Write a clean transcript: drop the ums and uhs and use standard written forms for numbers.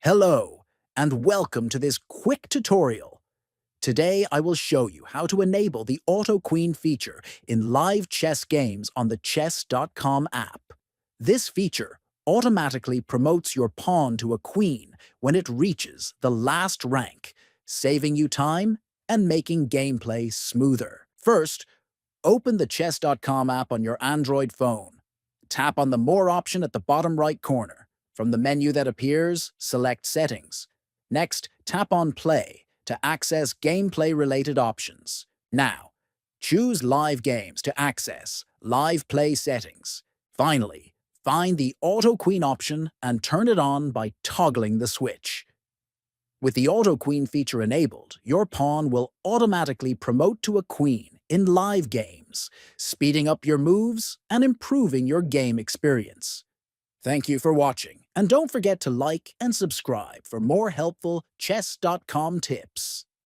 Hello, and welcome to this quick tutorial. Today I will show you how to enable the Auto Queen feature in live chess games on the Chess.com app. This feature automatically promotes your pawn to a queen when it reaches the last rank, saving you time and making gameplay smoother. First, open the Chess.com app on your Android phone. Tap on the More option at the bottom right corner. From the menu that appears, select Settings. Next, tap on Play to access gameplay-related options. Now, choose Live Games to access Live Play settings. Finally, find the Auto Queen option and turn it on by toggling the switch. With the Auto Queen feature enabled, your pawn will automatically promote to a queen in live games, speeding up your moves and improving your game experience. Thank you for watching, and don't forget to like and subscribe for more helpful Chess.com tips.